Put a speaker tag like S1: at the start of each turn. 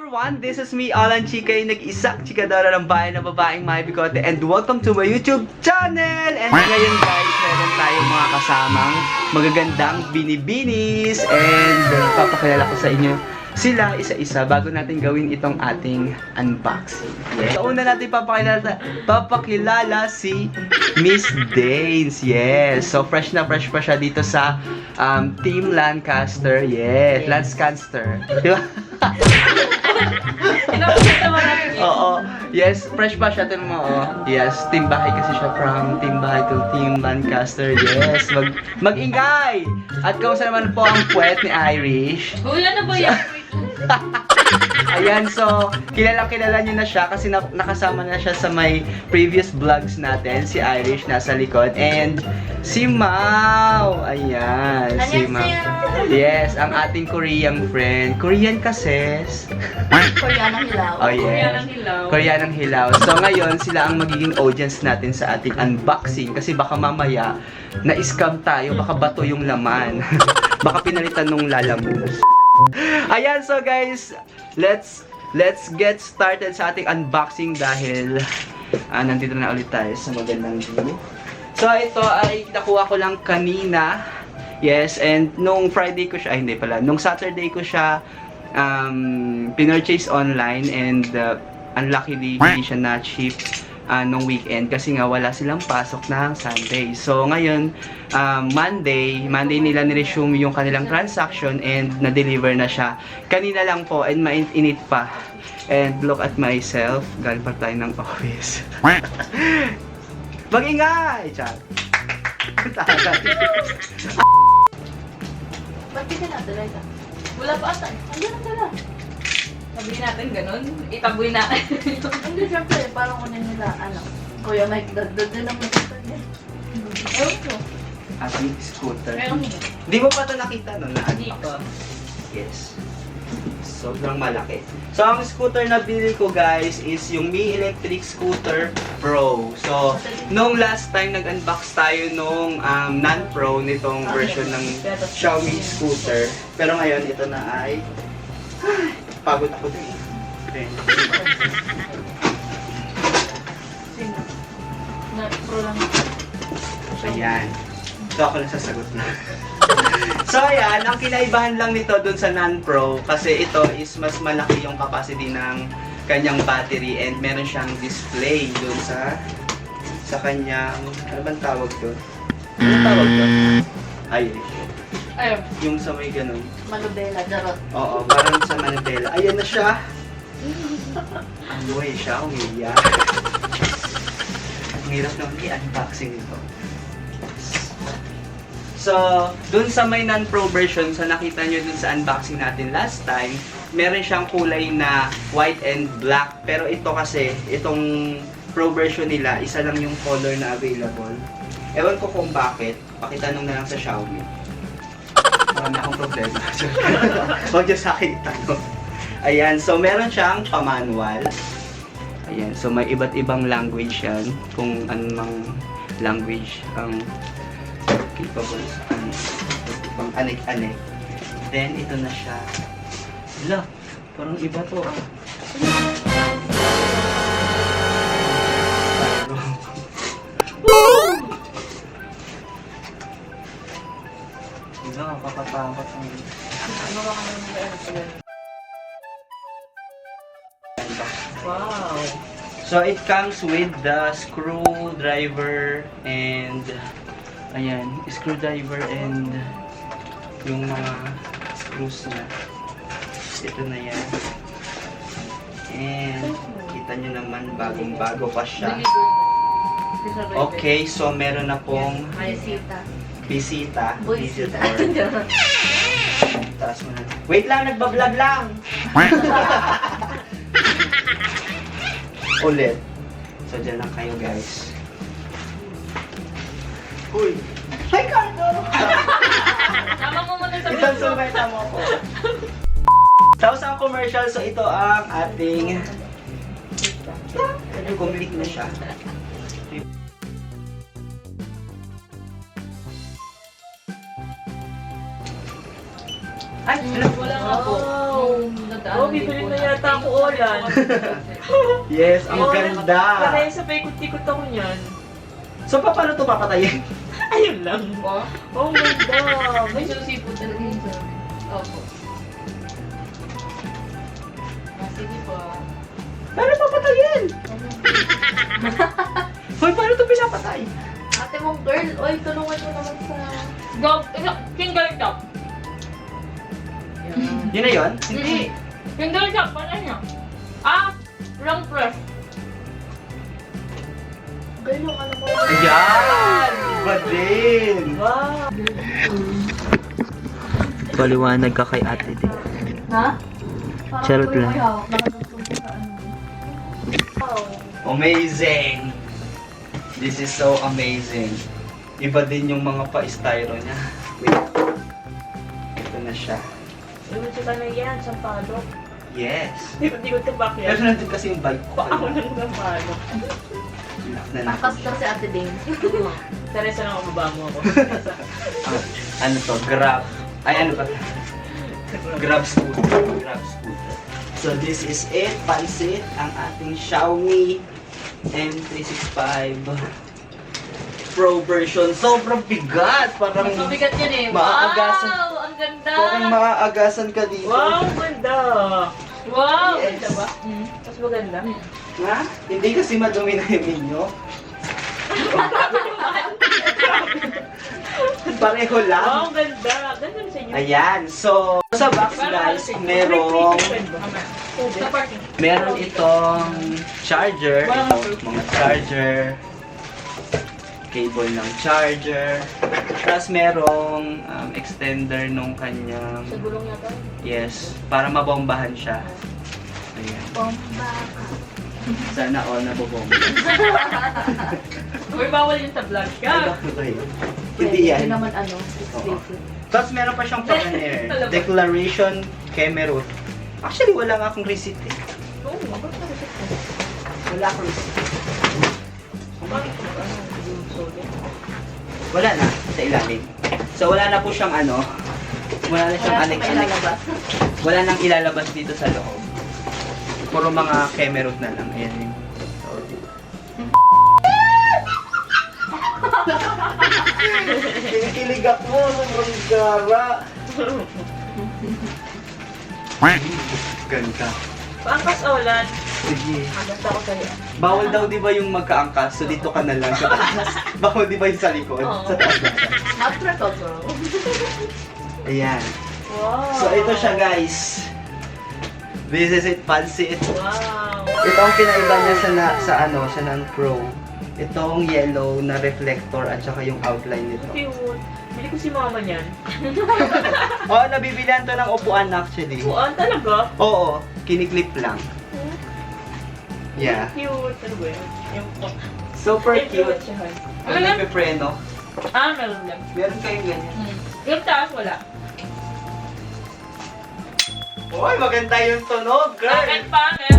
S1: everyone, this is me, Alan Chika, yung nag-isa chikadora ng bayan na babaeng may bigote, and welcome to my YouTube channel! And ngayon guys, meron tayong mga kasamang magagandang binibinis, and papakilala ko sa inyo sila isa-isa bago natin gawin itong ating unboxing. Yeah. So una natin papakilala si Miss Danes. Yes. So fresh na fresh pa siya dito sa Team Lancaster. Yes, Lancaster. Di ba? Oo. Yes, fresh pa siya. Tignan mo, oh. Yes, team bahay kasi siya, from team bahay to Team Lancaster. Yes, mag-ingay! At kamusta naman po ang puwet ni Irish?
S2: Uy, ano ba yan?
S1: Ayan, so kilala nyo na siya kasi nakasama na siya sa may previous vlogs natin. Si Irish nasa likod, and si Mau. Ayan, si Mau. Yes, ang ating Korean friend. Korean kasi.
S2: Koreanang hilaw.
S1: Oh yes, Koreanang hilaw. So ngayon, sila ang magiging audience natin sa ating unboxing kasi baka mamaya na-scam tayo, baka bato yung laman. Baka pinalitan nung lalamus. Ayan, so guys, let's get started sa ating unboxing dahil nandito na ulit tayo sa magandang view. So ito ay nakuha ko lang kanina. Yes, and nung Friday ko siya, hindi pala, nung Saturday ko siya pinurchase online, and unluckily hindi siya na-ship nung weekend kasi nga wala silang pasok ng Sunday. So ngayon, Monday nila ni-resume yung kanilang transaction and na-deliver na siya. Kanina lang po, and mainit pa. And look at myself, galing pa tayo ng office. Mag-ingay! Chat!
S2: Ba't di ka nadala ito? Wala pa ata. Ano na dala? Sabihin natin ganun, itaboy na. Hindi, syempre, parang kunin nila, Kuya Mike, dagdag din ang scooter niya. Ewan ko.
S1: Ating scooter.
S2: Ewan mo.
S1: Di mo pa ito nakita no?
S2: Hindi pa.
S1: Yes. Sobrang malaki. So, ang scooter na bili ko guys is yung Mi Electric Scooter Pro. So, nung last time nag-unbox tayo nung non-pro nitong version ng Xiaomi scooter. Pero ngayon, ito na ay pagod ako din.
S2: Na-pro lang.
S1: Ayan. So, ako nasasagot na. So, ayan. Ang kinaibahan lang nito dun sa non-pro kasi ito is mas malaki yung capacity ng kanyang battery, and meron siyang display dun sa kanyang, ano bang tawag dun? Ano tawag dun? Irish.
S2: Ayun.
S1: Yung sa may ganun.
S2: Manubela, jarot.
S1: Oo, parang sa manubela. Ayan na siya. Amoy siya, umiyak. Ang hirap naman i-unboxing ito. So, dun sa may non-pro version, so nakita nyo dun sa unboxing natin last time, meron siyang kulay na white and black. Pero ito kasi, itong pro version nila, isa lang yung color na available. Ewan ko kung bakit, pakitanong na lang sa Xiaomi. Marami akong problema. Huwag nyo sa akin itanong. Ayan, so meron siyang pa-manual. Ayan, so may iba't ibang language yan. Kung anong language ang capable sa pang anik-anik. Then, ito na siya. Hala, parang iba to. Hala, nakakatakot ang
S2: Ano ba kami nila? Wow.
S1: So, it comes with the screwdriver and ayan, screwdriver and yung mga screws niya. Ito na yan. And kita nyo naman, bagong-bago pa siya. Okay, so meron na pong bisita. Visitor. Taas mo na. Wait lang, nagbablog lang! Ulit. So, dyan lang kayo guys. Uy! Hi, Cardo!
S2: Tama mo muna sa
S1: Isang sumeta mo ako. Tapos ang commercial, so ito ang ating complete na siya. Ay,
S2: Wala nga po.
S3: Oh, bibili na yata ako ulan.
S1: yes, ang ganda.
S3: Kaya sa paikot-ikot ako niyan.
S1: So, paano ito papatayin?
S3: Ayun lang.
S2: Oh,
S3: Oh, ganda.
S2: may susi po talaga yun sa amin. Opo. Sige po.
S1: Paano papatayin? Hoy, paano ito pinapatay?
S2: Ate mong girl, oy, tulungan mo naman sa...
S3: Go, finger top.
S1: Yun na yun?
S3: Hindi. Finger top, ano niya? Wrong press.
S2: Girl, yung ano mo.
S1: Ayan! Iba din!
S3: Wow.
S1: Paliwanag ka kay ate din.
S2: Ha?
S1: Charot lang.
S2: Nakadugtong sa ano.
S1: Amazing! This is so amazing. Iba din yung mga pa-styro niya. Wait. Ito na siya.
S3: Iwan siya ka na yan, sa palok.
S1: Yes!
S3: Hindi ko tibak
S1: Pero
S3: yan.
S1: nandun kasi yung bike ko.
S3: Ako lang sa palok.
S2: Takas ka si ate Ding.
S3: Teresa lang ako, baba mo ako.
S1: Ano to? Grab. Ay, ano ba? Grab scooter. Grab scooter. So, this is it. Pansit. Ang ating Xiaomi M365 Pro version. Sobrang bigat. Parang
S2: Mabigat yan eh.
S1: Maaagasan.
S2: Wow! Ang ganda!
S1: parang maaagasan ka dito.
S3: Wow, ganda.
S2: Wow!
S1: Yes.
S2: Ganda ba?
S3: Mas maganda.
S1: Ha? Hindi kasi madumi na yung inyo. Pareho lang.
S3: Wow, ganda. Ganda na sa inyo.
S1: Ayan. So, sa box guys, merong
S2: Sa parking.
S1: meron itong charger, ito, mga charger, cable ng charger, tapos merong extender nung kanyang,
S2: Sa gulong yata.
S1: yes, para mabombahan siya. Ayan.
S2: Bomba.
S1: Sana all nabobomba.
S2: Uy, bawal yun sa vlog
S1: Ay,
S2: ka.
S1: bakit ba yun? Hindi yan.
S2: Hindi naman ano,
S1: Oo.
S2: exclusive.
S1: Tapos meron pa siyang pag-aner, declaration Kemerut. Actually, wala nga akong receipt eh.
S3: Oo, bakit na kasi ito?
S1: Wala akong receipt.
S3: Bakit ito? Ano, yung solid?
S1: Wala na sa ilalim. So wala na po siyang ano, wala na siyang
S2: Wala
S1: annex.
S2: sa ilalabas.
S1: Wala nang ilalabas dito sa loob. Puro mga Kemerut na lang. Ayan yung kinikilig ako, sobrang gara. Ganda.
S3: Paangkas ulan.
S1: Sige.
S3: Angkas ako sa'yo.
S1: Bawal daw di ba yung magkaangkas, so dito ka na lang sa taas. Bawal di ba yung sa likod?
S2: Oo.
S1: Sa taas na.
S2: Not recover.
S1: Ayan.
S3: Wow.
S1: So ito siya guys. This is it, pansit.
S3: Wow.
S1: Ito ang pinaiba niya sa ano, sa non-pro. Itong yellow na reflector at saka yung outline nito.
S3: Cute. Bili ko si mama niyan.
S1: Oo, nabibilihan to ng upuan actually.
S3: Buwan talaga.
S1: Oo, kiniklip lang. Yeah.
S3: Cute. Ano ba yun? Yung
S1: Super cute.
S3: siya.
S1: Ang nagpipreno.
S3: Meron lang.
S1: Meron kayong ganyan.
S3: Yung taas wala.
S1: Uy, maganda yung tunog, girl!
S3: Bakit pangit?